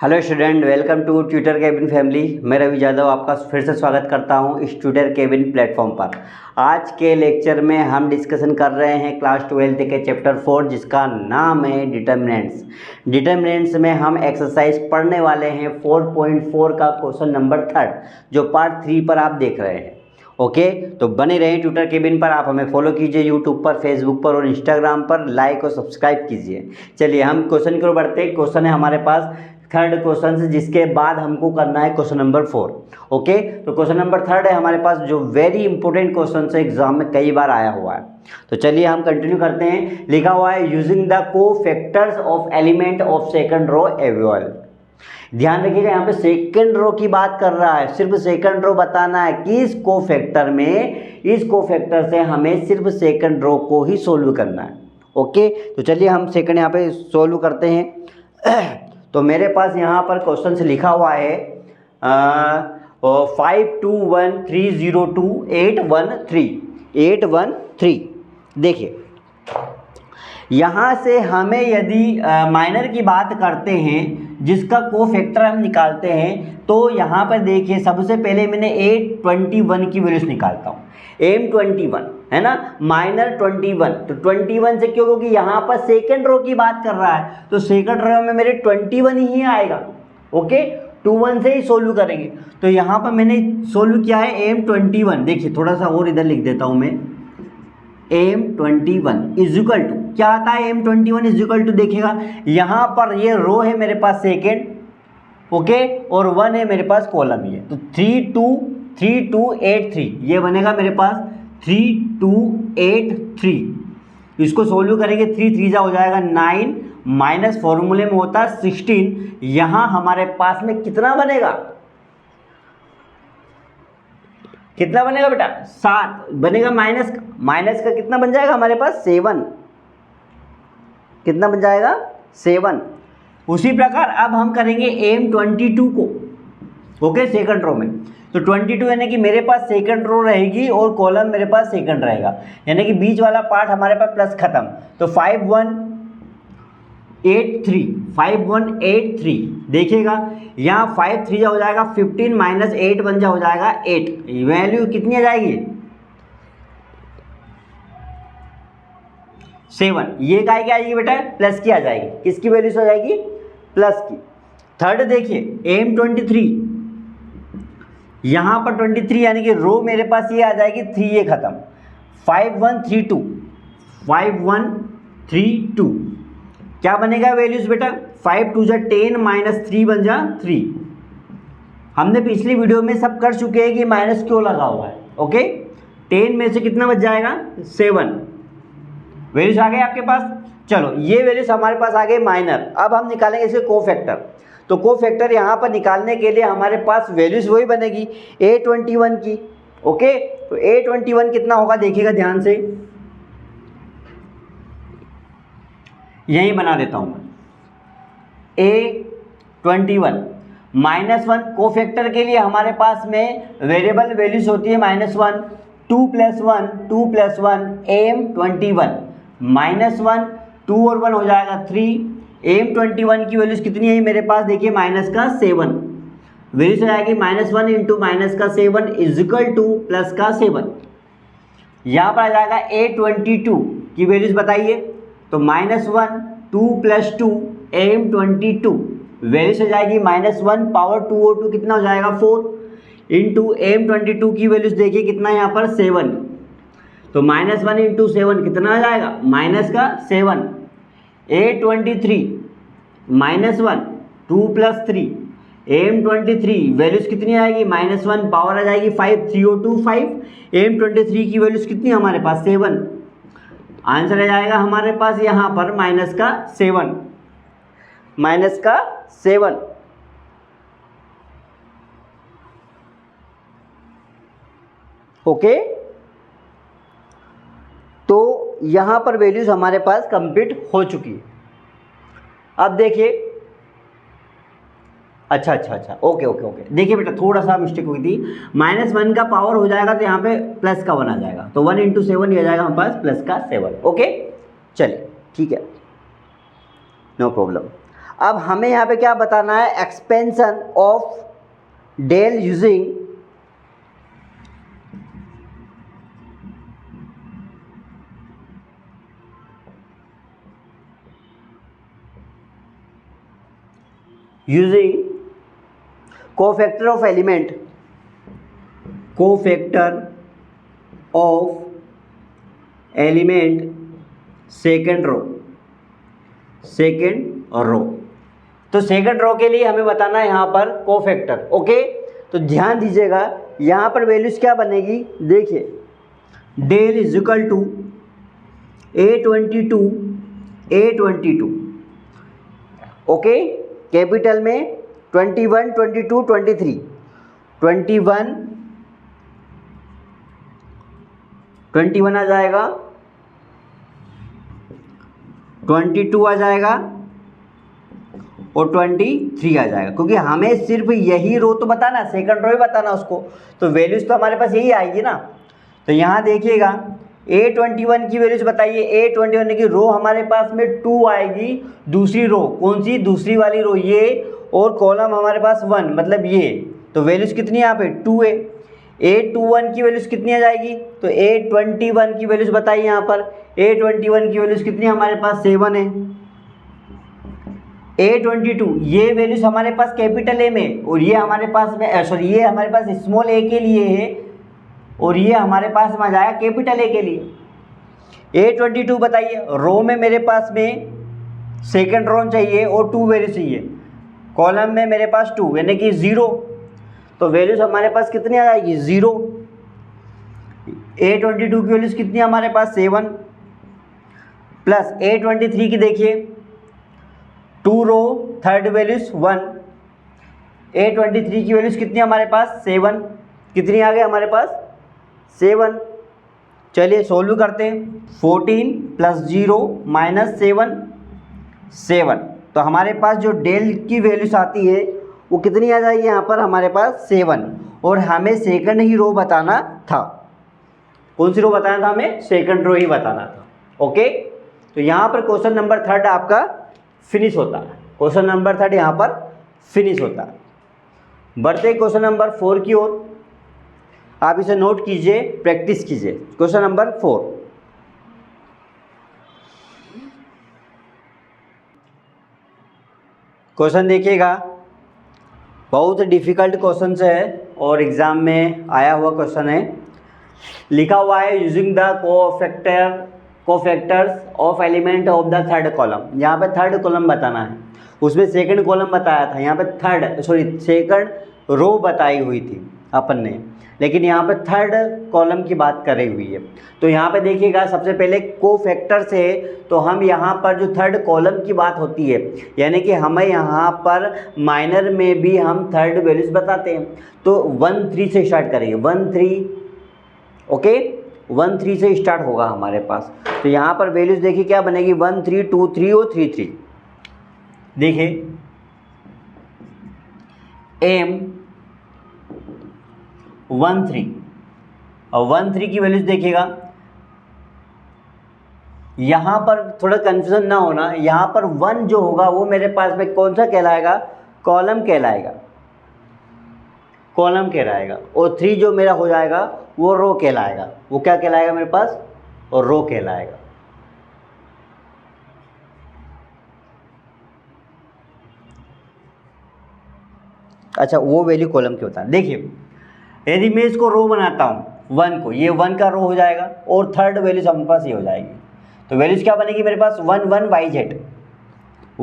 Hello student, welcome to tutor cabin family. मैं रवि यादव आपका फिर से स्वागत करता हूं इस ट्यूटर केबिन प्लेटफॉर्म पर। आज के लेक्चर में हम डिस्कशन कर रहे हैं क्लास 12 के चैप्टर 4 जिसका नाम है डिटर्मिनेंट्स। डिटर्मिनेंट्स में हम एक्सरसाइज पढ़ने वाले हैं 4.4 का क्वेश्चन नंबर 3 जो पार्ट 3 पर आप देख रहे हैं। ओके, तो बने रहें ट्यूटर केबिन पर। आप हमें फॉलो कीजिए यूट्यूब पर, फेसबुक पर और इंस्टाग्राम पर। लाइक और सब्सक्राइब कीजिए। चलिए हम क्वेश्चन की ओर बढ़ते हैं। क्वेश्चन है हमारे पास थर्ड क्वेश्चन, जिसके बाद हमको करना है क्वेश्चन नंबर 4। ओके, तो क्वेश्चन नंबर 3 है हमारे पास, जो वेरी इंपॉर्टेंट क्वेश्चन है, एग्जाम में कई बार आया हुआ है। तो चलिए हम कंटिन्यू करते हैं। लिखा हुआ है using the cofactors of element of second row evolve. ध्यान रखिएगा, यहाँ पे सेकंड रो की बात कर रहा है। सिर्फ सेकंड रो बताना है कि इस को-फैक्टर में, इस को-फैक्टर से हमें सिर्फ सेकंड रो को ही सोल्व करना है। ओके, तो चलिए हम सेकंड यहाँ पे सोल्व करते हैं। तो मेरे पास यहाँ पर क्वेश्चन से लिखा हुआ है 521302813। देखिए यहाँ से हमें यदि माइनर की बात करते हैं जिसका को-फैक्टर हम निकालते हैं, तो यहाँ पर देखिए सबसे पहले मैंने A21 की वैल्यूज निकालता हूँ। M21 है ना, माइनर 21, तो 21 से क्यों, क्योंकि यहाँ पर सेकंड रो की बात कर रहा है, तो सेकंड रो में मेरे 21 ही आएगा। ओके, 21 से ही सोल्व करेंगे। तो यहाँ पर मैंने सोल्व किया है M21। देखिए थोड़ा सा और इधर लिख देता हूँ मैं। M21 इज इक्वल टू क्या आता है? M21 इज इक्वल टू, देखिएगा यहाँ पर ये रो है मेरे पास सेकेंड, ओके, और 1 है मेरे पास कॉलम ही है, तो 3283 ये बनेगा मेरे पास 3283। इसको सोल्व करेंगे, 3 3 जा हो जाएगा 9, माइनस फॉर्मूले में होता है 16। यहाँ हमारे पास में कितना बनेगा, कितना बनेगा बेटा? 7 बनेगा। माइनस का कितना बन जाएगा हमारे पास? 7। कितना बन जाएगा? 7। उसी प्रकार अब हम करेंगे M22 को, ओके, सेकंड रो में। तो 22 यानी कि मेरे पास सेकंड रो रहेगी और कॉलम मेरे पास सेकंड रहेगा, यानी कि बीच वाला पार्ट हमारे पास प्लस खत्म। तो 5183 देखिएगा, यहाँ 5 3 जा हो जाएगा 15, माइनस 8 1 जा हो जाएगा 8। वैल्यू कितनी आ जाएगी? 7। ये काय क्या आएगी बेटा? प्लस की आ जाएगी। किसकी वैल्यू से आ जाएगी? प्लस की। थर्ड देखिए M23, यहाँ पर 23 यानी कि रो मेरे पास ये आ जाएगी 3, ये खत्म। 5132 क्या बनेगा वैल्यूज बेटा? 5 2 जा 10, माइनस 3 बन जा 3। हमने पिछली वीडियो में सब कर चुके हैं कि माइनस क्यों लगा हुआ है। ओके, 10 में से कितना बच जाएगा? 7। वैल्यूज आ गए आपके पास। चलो ये वैल्यूज हमारे पास आ गए माइनर। अब हम निकालेंगे इसके को-फैक्टर। तो को-फैक्टर यहाँ पर निकालने के लिए हमारे पास वैल्यूज वही बनेगी A21 की। ओके, तो A21 कितना होगा देखिएगा ध्यान से, यही बना देता हूँ मैं। A21 -1 को-फैक्टर के लिए हमारे पास में वेरिएबल वैल्यूज होती है -1, 2 + 1 2 + 1 M21 -1 2 और 1 हो जाएगा 3। M21 की वैल्यूज कितनी है मेरे पास? देखिए माइनस का 7 वैल्यूज आ जाएगी। -1 इंटू माइनस का 7 इज इक्वल टू प्लस का 7। यहाँ पर आ जाएगा A22 की वैल्यूज बताइए। तो -1 2 + 2 M22 वैल्यूज हो जाएगी -1 पावर 2 और 2 कितना हो जाएगा 4 इंटू M22 की वैल्यूज देखिए कितना यहाँ पर 7। तो -1 इंटू 7 कितना आ जाएगा? माइनस का 7। A23 -1 2 + 3 M23 वैल्यूज कितनी आएगी? -1 पावर आ जाएगी 5, 3 और 2 5। M23 की वैल्यूज कितनी हमारे पास? 7। आंसर आ जाएगा हमारे पास यहाँ पर माइनस का 7। ओके, तो यहाँ पर वैल्यूज हमारे पास कंप्लीट हो चुकी है। अब देखिए, अच्छा, ओके। देखिए बेटा थोड़ा सा मिस्टेक हुई थी। -1 का पावर हो जाएगा तो यहाँ पे प्लस का 1 आ जाएगा, तो 1 इंटू 7 ये आ जाएगा हमारे पास प्लस का 7। ओके, चलिए ठीक है, नो प्रॉब्लम। अब हमें यहाँ पे क्या बताना है, expansion of del using cofactor of element, cofactor of element second row, तो सेकेंड रो के लिए हमें बताना है यहाँ पर कोफैक्टर। ओके, तो ध्यान दीजिएगा यहाँ पर वैल्यूज क्या बनेगी, देखिए del is equal to A22 okay, capital में 21 22 23 21 आ जाएगा, 22 आ जाएगा और 23 आ जाएगा, क्योंकि हमें सिर्फ यही रो तो बताना, सेकंड रो ही बताना उसको, तो वैल्यूज तो हमारे पास यही आएगी ना। तो यहाँ देखिएगा A21 की वैल्यूज बताइए, A21 की रो हमारे पास में 2 आएगी, दूसरी रो कौन सी, दूसरी वाली रो ये, और कॉलम हमारे पास 1 मतलब ये, तो वैल्यूज कितनी यहाँ पे 2 है। A21 की वैल्यूज कितनी आ जाएगी, तो A21 की वैल्यूज बताइए यहाँ पर, A21 की वैल्यूज कितनी हमारे पास 7 है। A22 ये वैल्यूज हमारे पास कैपिटल ए में, और ये हमारे पास में सॉरी ये हमारे पास स्मॉल ए के लिए है, और ये हमारे पास में आ जाएगा कैपिटल ए के लिए। A22 बताइए, रो में मेरे पास में सेकेंड रो चाहिए और 2 वैल्यू चाहिए, कॉलम में मेरे पास 2 यानी कि 0, तो वैल्यूज हमारे पास कितनी आ जाएगी 0। A22 की वैल्यूज कितनी हमारे पास 7 प्लस A23 की देखिए 2 रो थर्ड वैल्यूज 1, A23 की वैल्यूज कितनी हमारे पास 7, कितनी आ गई हमारे पास 7। चलिए सोल्व करते हैं, 14 प्लस 0 माइनस 7, तो हमारे पास जो डेल की वैल्यूज आती है वो कितनी आ जाएगी यहाँ पर हमारे पास 7, और हमें सेकंड ही रो बताना था। कौन सी रो बताना था हमें, सेकंड रो ही बताना था। ओके, तो यहाँ पर क्वेश्चन नंबर 3 आपका फिनिश होता है, क्वेश्चन नंबर 3 यहाँ पर फिनिश होता है। बढ़ते क्वेश्चन नंबर 4 की ओर, आप इसे नोट कीजिए, प्रैक्टिस कीजिए। क्वेश्चन नंबर 4, क्वेश्चन देखिएगा, बहुत डिफिकल्ट क्वेश्चन है और एग्जाम में आया हुआ क्वेश्चन है। लिखा हुआ है using the cofactors of element of the third column. यहाँ पे थर्ड कॉलम बताना है, उसमें सेकंड कॉलम बताया था, यहाँ पे सेकंड रो बताई हुई थी अपन ने, लेकिन यहाँ पे थर्ड कॉलम की बात करी हुई है। तो यहाँ पे देखिएगा सबसे पहले कोफैक्टर से, तो हम यहाँ पर जो थर्ड कॉलम की बात होती है, यानी कि हमें यहाँ पर माइनर में भी हम थर्ड वैल्यूज बताते हैं, तो 1 3 से स्टार्ट करेंगे, 1 3 ओके, 1 3 से स्टार्ट होगा हमारे पास। तो यहाँ पर वैल्यूज देखिए क्या बनेगी, 1 3 2 3 और 3 3। देखिए एम 1 3 और 1 3 की वैल्यूज देखिएगा, यहाँ पर थोड़ा कंफ्यूजन ना होना, यहाँ पर 1 जो होगा वो मेरे पास में कौन सा कहलाएगा, कॉलम कहलाएगा, और 3 जो मेरा हो जाएगा वो रो कहलाएगा। वो क्या कहलाएगा मेरे पास, और रो कहलाएगा। अच्छा, वो वैल्यू कॉलम की होता है। देखिए यदि मैं इसको रो बनाता हूँ 1 को, ये 1 का रो हो जाएगा और थर्ड वैल्यूज हमारे पास ये हो जाएगी, तो वैल्यूज क्या बनेगी मेरे पास 1 1 YZ,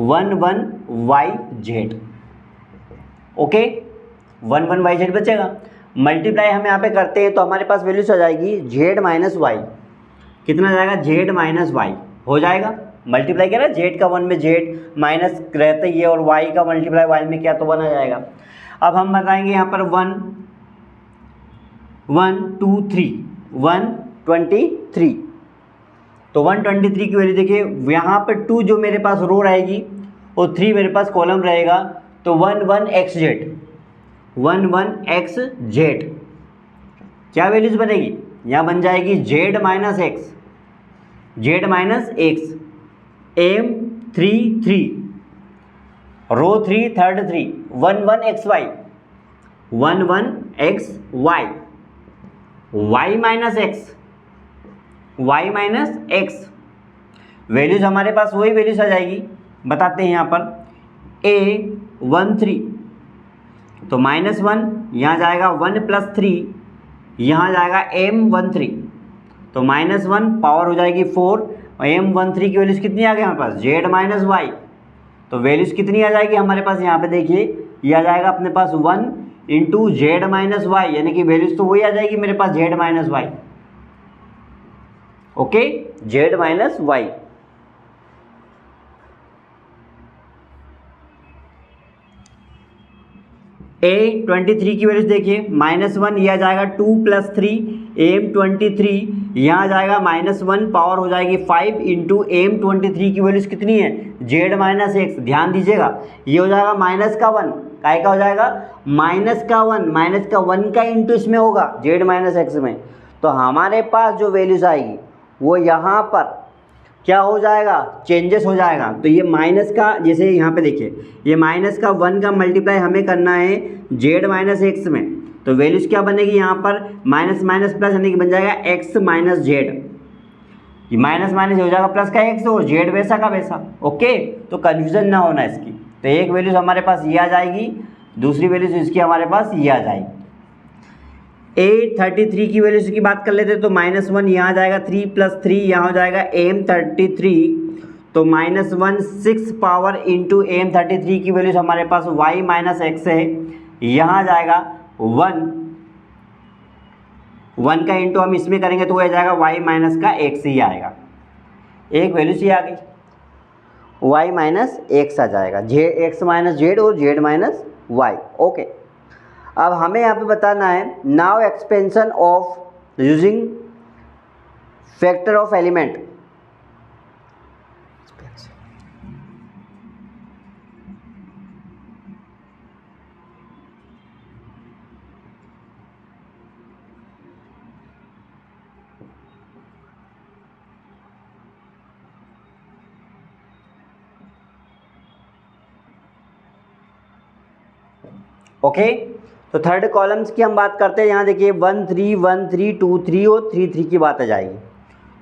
1 1 YZ। ओके, 1 1 YZ बचेगा, मल्टीप्लाई हम यहाँ पे करते हैं तो हमारे पास वैल्यूज आ जाएगी Z माइनस वाई। कितना जाएगा, Z माइनस वाई हो जाएगा, मल्टीप्लाई किया ना, Z का 1 में Z माइनस रहता ही है, और Y का मल्टीप्लाई Y में क्या, तो 1 आ जाएगा। अब हम बताएंगे यहाँ पर 1 1 2 3 123, तो 123 की वैल्यू देखिए, यहाँ पर 2 जो मेरे पास रो रहेगी और 3 मेरे पास कॉलम रहेगा, तो 1 1 XZ, 1 1 XZ क्या वैल्यूज बनेगी, यहाँ बन जाएगी Z minus x, Z minus x, M 3 3 row 3 third 3 1 1 x y 1 1 x y y minus x values हमारे पास वही वैल्यूज आ जाएगी, बताते हैं यहाँ पर A13 तो -1 यहाँ जाएगा 1 + 3 यहाँ जाएगा M13 तो -1 पावर हो जाएगी 4 और M13 की वैल्यूज कितनी आ गई हमारे पास Z - Y तो वैल्यूज कितनी आ जाएगी हमारे पास यहाँ पे देखिए ये आ जाएगा अपने पास 1 × Z - Y यानी कि वैल्यूज तो वही आ जाएगी मेरे पास Z - Y okay Z - Y A23 की वैल्यूज देखिए -1 यह आ जाएगा 2 + 3 M23 यहाँ आ जाएगा -1 पावर हो जाएगी 5 × M23 की वैल्यूज कितनी है Z - X ध्यान दीजिएगा ये हो जाएगा -1 काय का हो जाएगा -1 का इंटू इसमें होगा Z - X में तो हमारे पास जो वैल्यूज आएगी वो यहाँ पर क्या हो जाएगा चेंजेस हो जाएगा। तो ये माइनस का जैसे यहाँ पे देखिए ये -1 का मल्टीप्लाई हमें करना है Z - X में तो वैल्यूज क्या बनेगी यहाँ पर माइनस प्लस यानी कि बन जाएगा x - Z ये माइनस हो जाएगा प्लस का x और z वैसा का वैसा ओके तो कन्फ्यूजन ना होना इसकी। तो एक वैल्यूज हमारे पास ये आ जाएगी दूसरी वैल्यूज इसकी हमारे पास ये आ जाएगी। A33 की वैल्यूज की बात कर लेते हैं तो -1 यहाँ आ जाएगा 3 + 3 यहाँ हो जाएगा M33 तो -1 6 पावर इंटू M33 की वैल्यूज हमारे पास y - x है यहाँ आ जाएगा 1 का इंटू हम इसमें करेंगे तो वो आ जाएगा y - x ही आएगा एक वैल्यूज ये आ गई y - x आ जाएगा x - z और z - y ओके। अब हमें यहाँ पे बताना है now expansion of using factor of element okay तो थर्ड कॉलम्स की हम बात करते हैं यहाँ देखिए 1 3 1 3 2 3 और 3 3 की बात आ जाएगी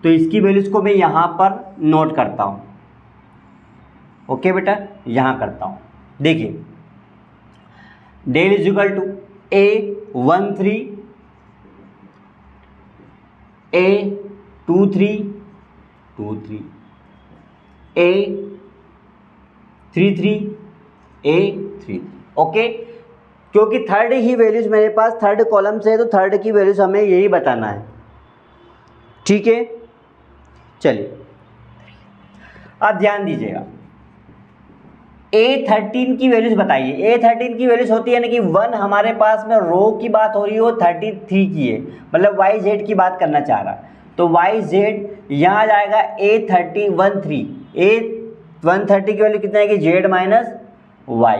तो इसकी वैल्यूज को मैं यहाँ पर नोट करता हूँ ओके बेटा यहाँ करता हूँ देखिए del is equal to A13 A23 23 A33 A33 okay क्योंकि थर्ड ही वैल्यूज मेरे पास थर्ड कॉलम से है तो थर्ड की वैल्यूज हमें यही बताना है ठीक है। चलिए अब ध्यान दीजिएगा A13 की वैल्यूज बताइए A13 की वैल्यूज होती है ना कि 1 हमारे पास में रो की बात हो रही हो 33 की है मतलब YZ की बात करना चाह रहा तो YZ यहाँ आ जाएगा A13 A130 की वैल्यू कितना है कि Z - Y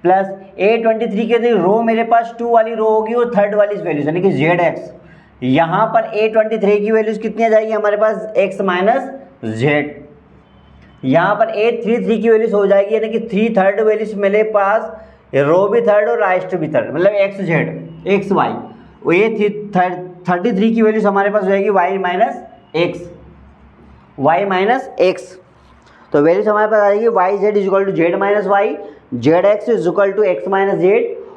प्लस A23 के रो मेरे पास 2 वाली रो होगी और थर्ड वाली वैल्यूज यानी कि ZX यहाँ पर A23 की वैल्यूज कितनी आ जाएगी हमारे पास x - Z यहाँ पर A33 की वैल्यूज हो जाएगी यानी कि 3 थर्ड वैल्यूज मेरे पास रो भी थर्ड और राइट भी थर्ड मतलब XZ XY और ये 33 की वैल्यूज हमारे पास हो जाएगी y - x तो वैल्यूज हमारे पास आ जाएगी YZ = Z - Y ZX = x - Z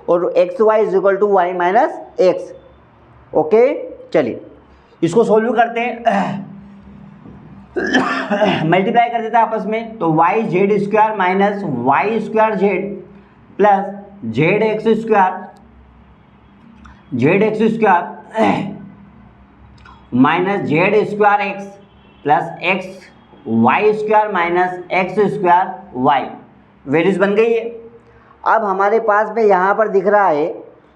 और XY = y - x ओके। चलिए इसको सोल्व करते हैं मल्टीप्लाई कर देते हैं आपस में तो YZ² - Y² plus ZX² minus Z² plus XY² - values बन गई है। अब हमारे पास में यहाँ पर दिख रहा है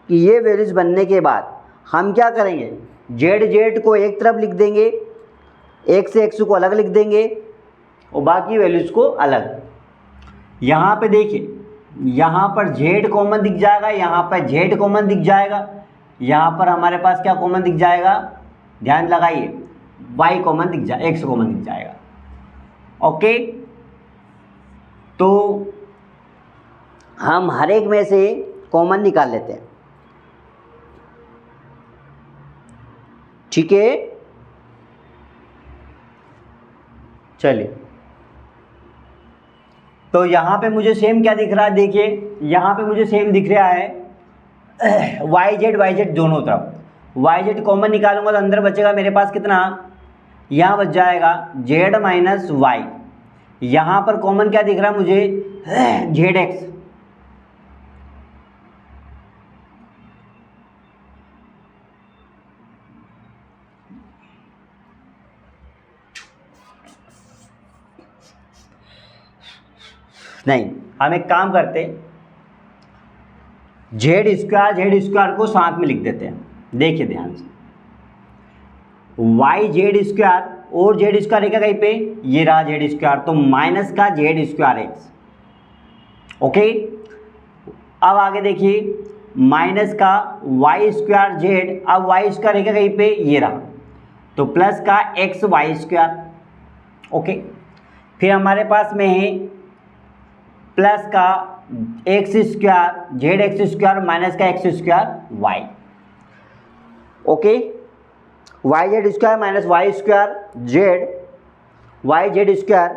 कि ये वैल्यूज बनने के बाद हम क्या करेंगे Z को एक तरफ लिख देंगे X को अलग लिख देंगे और बाकी वैल्यूज को अलग। यहाँ पे देखिए यहाँ पर Z कॉमन दिख जाएगा यहाँ पर Z कॉमन दिख जाएगा यहाँ पर हमारे पास क्या कॉमन दिख जाएगा ध्यान लगाइए Y कॉमन दिख जाएगा X कॉमन दिख जाएगा ओके। तो हम हर एक में से कॉमन निकाल लेते हैं, ठीक है। चलिए, तो यहाँ पे मुझे सेम क्या दिख रहा है, देखिए यहाँ पे मुझे सेम दिख रहा है वाई जेड दोनों तरफ। वाई जेड कॉमन निकालूंगा तो अंदर बचेगा मेरे पास कितना, यहाँ बच जाएगा जेड माइनस वाई। यहाँ पर कॉमन क्या दिख रहा है मुझे, जेड एक्स। नहीं, हम एक काम करते, जेड स्क्वायर को साथ में लिख देते हैं। देखिए ध्यान से, वाई जेड स्क्वायर और जेड स्क्वायर है कहीं पे, ये रहा जेड स्क्वायर, तो माइनस का जेड स्क्वायर एक्स। ओके, अब आगे देखिए, माइनस का वाई स्क्वायर जेड, अब वाई स्क्वायर है कहीं पे, ये रहा, तो प्लस का एक्स वाई स्क्वायर। ओके, फिर हमारे पास में है प्लस का x square z x square minus का x square y. Okay, y z square minus y square z y z square,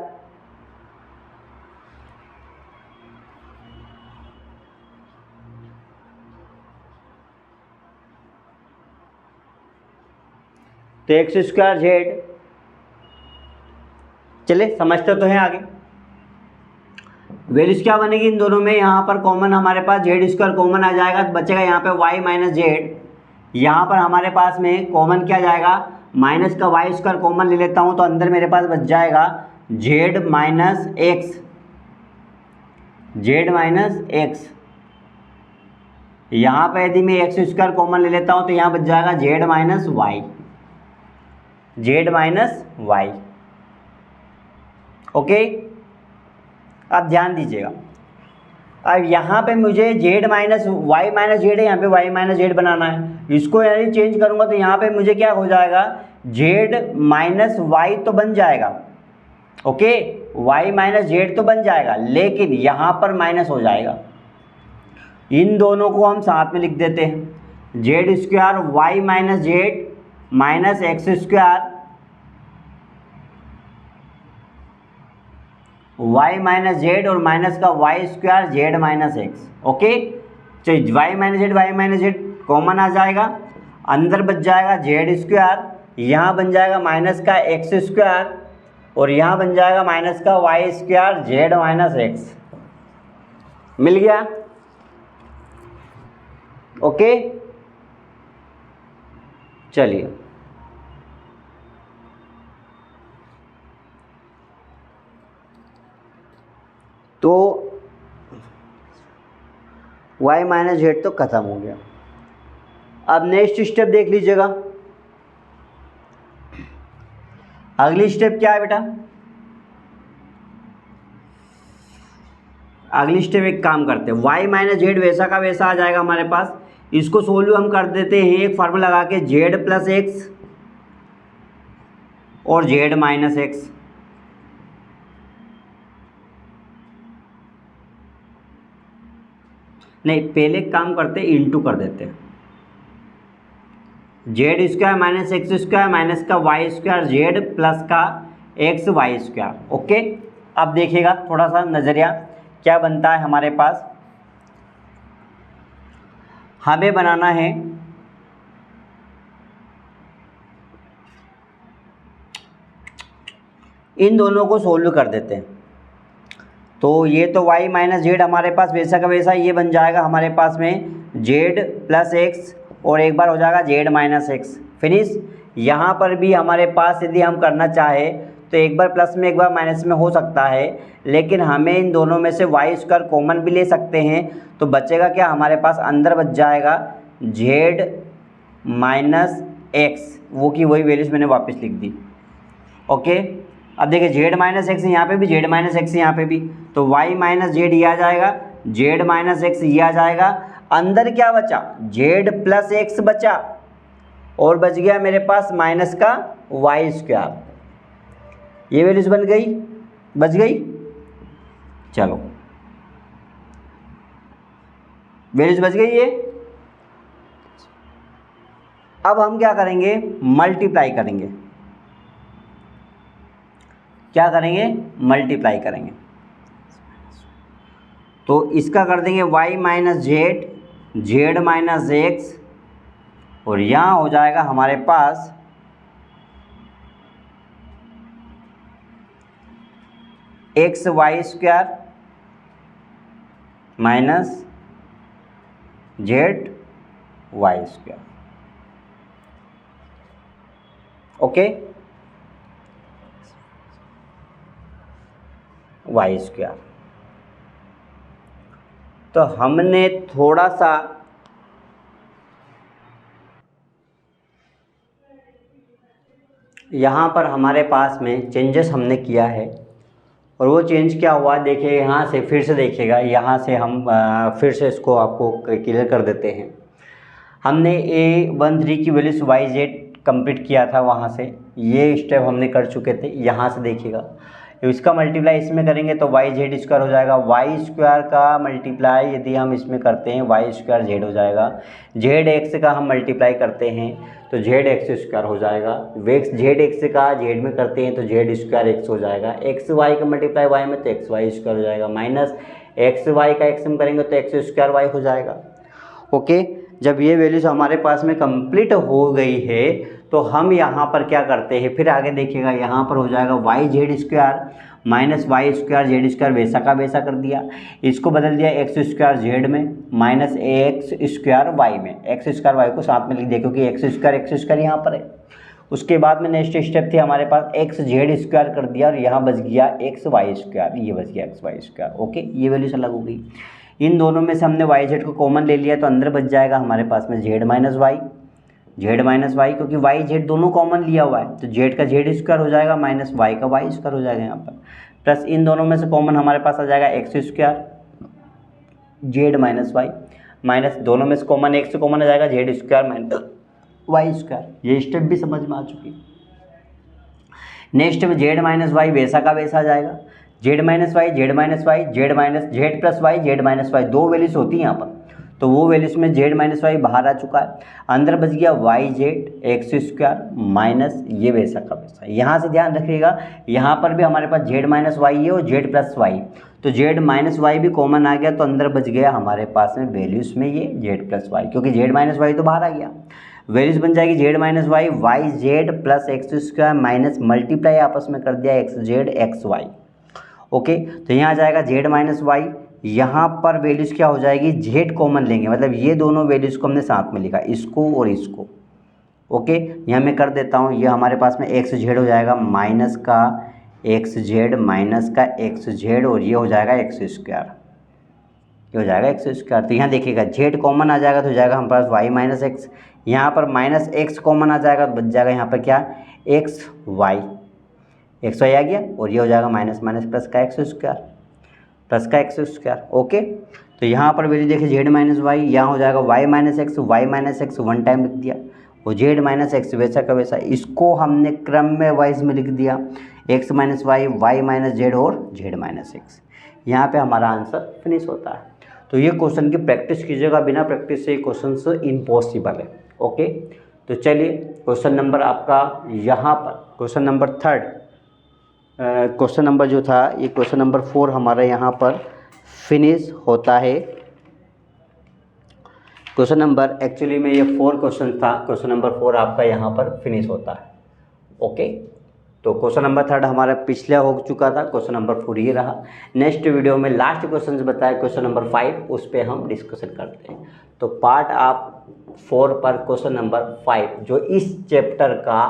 तो एक्स स्क्वायर जेड। चले समझते तो हैं आगे। वैल्यूज क्या बनेगी इन दोनों में, यहाँ पर कॉमन हमारे पास जेड स्क्वायर कॉमन आ जाएगा, तो बचेगा यहाँ पे वाई माइनस जेड। यहाँ पर हमारे पास में कॉमन क्या जाएगा, माइनस का वाई स्क्वायर कॉमन ले लेता हूँ, तो अंदर मेरे पास बच जाएगा z minus x, Z minus x. यहाँ पर यदि मैं एक्स स्क्वायर कॉमन ले लेता हूँ तो यहाँ बच जाएगा z minus y, z minus y. Okay, अब ध्यान दीजिएगा, अब यहाँ पे मुझे z minus y minus z है, यहाँ पे वाई माइनस जेड बनाना है। इसको यानी चेंज करूँगा तो यहाँ पे मुझे क्या हो जाएगा, जेड माइनस वाई तो बन जाएगा। ओके, वाई माइनस जेड तो बन जाएगा, लेकिन यहाँ पर माइनस हो जाएगा। इन दोनों को हम साथ में लिख देते हैं, z square y minus z minus x square y minus z और माइनस का y square z minus x. Okay, तो वाई माइनस जेड कॉमन आ जाएगा, अंदर बच जाएगा जेड स्क्वायर, यहाँ बन जाएगा माइनस का एक्स स्क्वायर और यहाँ बन जाएगा माइनस का y square z minus x. मिल गया। ओके, चलिए तो y माइनस जेड तो खत्म हो गया। अब नेक्स्ट स्टेप देख लीजिएगा, अगली स्टेप क्या है बेटा, अगली स्टेप एक काम करते हैं, y माइनस जेड वैसा का वैसा आ जाएगा हमारे पास। इसको सोल्व हम कर देते हैं एक फार्मूला लगा के, जेड प्लस एक्स और जेड माइनस एक्स। नहीं, पहले काम करते इंटू कर देते हैं, z square minus x square minus का वाई स्क्वायर जेड प्लस का एक्स वाई स्क्वायर। ओके, अब देखिएगा थोड़ा सा नज़रिया क्या बनता है हमारे पास। हमें बनाना है इन दोनों को सोल्व कर देते हैं, तो ये तो y माइनस जेड हमारे पास वैसा का वैसा ये बन जाएगा हमारे पास में जेड प्लस एक्स और एक बार हो जाएगा जेड माइनस एक्स। फिनिश। यहाँ पर भी हमारे पास यदि हम करना चाहे तो एक बार प्लस में एक बार माइनस में हो सकता है, लेकिन हमें इन दोनों में से वाई स्क्वायर कॉमन भी ले सकते हैं, तो बचेगा क्या हमारे पास, अंदर बच जाएगा जेड माइनस एक्स, वो की वही वैल्यूज मैंने वापस लिख दी। ओके, अब देखिए जेड माइनस एक्स यहाँ पे भी, जेड माइनस एक्स यहाँ पे भी, तो वाई माइनस जेड ये आ जाएगा, जेड माइनस एक्स ये आ जाएगा। अंदर क्या बचा, जेड प्लस एक्स बचा और बच गया मेरे पास माइनस का वाई स्क्वायर। ये वैल्यूज बन गई, बच गई। चलो वैल्यूज बच गई है। अब हम क्या करेंगे, मल्टीप्लाई करेंगे। क्या करेंगे, मल्टीप्लाई करेंगे। तो इसका कर देंगे y minus z, z minus x, और यहाँ हो जाएगा हमारे पास x y square minus z y square. Okay, y square. तो हमने थोड़ा सा यहाँ पर हमारे पास में चेंजेस हमने किया है, और वो चेंज क्या हुआ देखिए, यहाँ से फिर से देखिएगा, यहाँ से हम फिर से इसको आपको क्लियर कर देते हैं। हमने A13 की वैल्यूज वाई जेड कंप्लीट किया था, वहाँ से ये स्टेप हमने कर चुके थे। यहाँ से देखिएगा, इसका मल्टीप्लाई इसमें करेंगे तो वाई जेड स्क्वायर हो जाएगा। वाई स्क्वायर का मल्टीप्लाई यदि हम इसमें करते हैं वाई स्क्वायर जेड हो जाएगा। जेड एक्स का हम मल्टीप्लाई करते हैं तो जेड एक्स स्क्वायर हो जाएगा। वेक्स जेड एक्स का जेड में करते हैं तो जेड स्क्वायर एक्स हो जाएगा। एक्स वाई का मल्टीप्लाई वाई में तो एक्स वाई स्क्वायर हो जाएगा, माइनस एक्स वाई का एक्स में करेंगे तो एक्स स्क्वायर वाई हो जाएगा। ओके, जब ये वैल्यूज हमारे पास में कंप्लीट हो गई है तो हम यहाँ पर क्या करते हैं, फिर आगे देखिएगा, यहाँ पर हो जाएगा y z square minus y square z square, वैसा का वैसा कर दिया। इसको बदल दिया एक्स स्क्वायर जेड में माइनस एक्स स्क्वायर वाई में। एक्स स्क्वायर वाई को साथ में लिख दिया क्योंकि एक्स स्क्वायर यहाँ पर है। उसके बाद में नेक्स्ट स्टेप थी हमारे पास एक्स जेड स्क्वायर कर दिया, और यहाँ बच गया एक्स वाई स्क्वायर, ये बच गया एक्स वाई स्क्वायर। ओके, ये वैल्यूज अलग हो गई। इन दोनों में से हमने वाई जेड को कॉमन ले लिया तो अंदर बच जाएगा हमारे पास में z minus y, z minus y, क्योंकि वाई जेड दोनों कॉमन लिया हुआ है तो जेड का जेड स्क्वायर हो जाएगा माइनस वाई का वाई स्क्वायर हो जाएगा यहाँ पर। प्लस इन दोनों में से कॉमन हमारे पास आ जाएगा x square z minus y, minus दोनों में से कॉमन एक्स से कॉमन आ जाएगा z square minus y square. ये स्टेप भी समझ में आ चुकी। नेक्स्ट में जेड माइनस वाई वैसा का वैसा आ जाएगा। Z minus y, z minus y, z minus z plus y, z minus y, दो वैल्यूज होती हैं यहाँ पर, तो वो वैल्यूज में जेड माइनस वाई बाहर आ चुका है। अंदर बच गया y z x square minus ये वैसा का वैसा। यहाँ से ध्यान रखिएगा, यहाँ पर भी हमारे पास जेड माइनस वाई है और जेड प्लस वाई, तो जेड माइनस वाई भी कॉमन आ गया तो अंदर बच गया हमारे पास में वैल्यूज में ये जेड प्लस वाई, क्योंकि जेड माइनस वाई तो बाहर आ गया। वैल्यूज बन जाएगी z minus y, y z plus x square minus multiply आपस में कर दिया x z x y. Okay, तो यहाँ आ जाएगा जेड माइनस वाई, यहाँ पर वैल्यूज क्या हो जाएगी, जेड कॉमन लेंगे, मतलब ये दोनों वैल्यूज को हमने साथ में लिखा, इसको और इसको। ओके, यहाँ मैं कर देता हूँ, ये हमारे पास में एक्स जेड हो जाएगा माइनस का एक्स जेड माइनस का एक्स जेड, और ये हो जाएगा एक्स स्क्वायर, ये हो जाएगा एक्स स्क्वायर। तो यहाँ देखिएगा जेड कॉमन आ जाएगा तो हो जाएगा हमारे पास वाई माइनस एक्स, यहाँ पर माइनस एक्स कॉमन आ जाएगा तो बच जाएगा यहाँ पर क्या एक्स वाई, एक्स वाई आ गया, और ये हो जाएगा माइनस माइनस प्लस का एक्स स्क्वायर, प्लस का एक्स स्क्वायर। ओके, तो यहाँ पर वैल्यू देखिए जेड माइनस वाई, यहाँ हो जाएगा y minus x one time लिख दिया, और जेड माइनस एक्स वैसा का वैसा, इसको हमने क्रम में वाइज में लिख दिया, x minus y, y minus z और जेड माइनस एक्स। यहाँ पे हमारा आंसर फिनिश होता है। तो ये क्वेश्चन की प्रैक्टिस कीजिएगा, बिना प्रैक्टिस से क्वेश्चन इम्पॉसिबल है। ओके, तो चलिए क्वेश्चन नंबर आपका यहाँ पर question number third, question number जो था ये क्वेश्चन नंबर 4 हमारे यहाँ पर फिनिश होता है। क्वेश्चन नंबर एक्चुअली में ये 4 क्वेश्चन था, क्वेश्चन नंबर 4 आपका यहाँ पर फिनिश होता है। ओके, तो क्वेश्चन नंबर 3 हमारा पिछला हो चुका था, क्वेश्चन नंबर 4 ये रहा। नेक्स्ट वीडियो में लास्ट क्वेश्चन बताया क्वेश्चन नंबर 5, उस पर हम डिस्कशन करते हैं। तो पार्ट आप 4 पर क्वेश्चन नंबर 5 जो इस चैप्टर का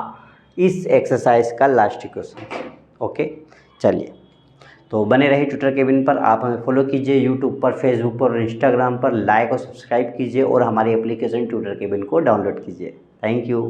इस एक्सरसाइज का लास्ट क्वेश्चन है। ओके, चलिए तो बने रहिए ट्यूटर केबिन पर। आप हमें फॉलो कीजिए यूट्यूब पर, फेसबुक पर और इंस्टाग्राम पर, लाइक और सब्सक्राइब कीजिए, और हमारी एप्लीकेशन ट्यूटर केबिन को डाउनलोड कीजिए। Thank you.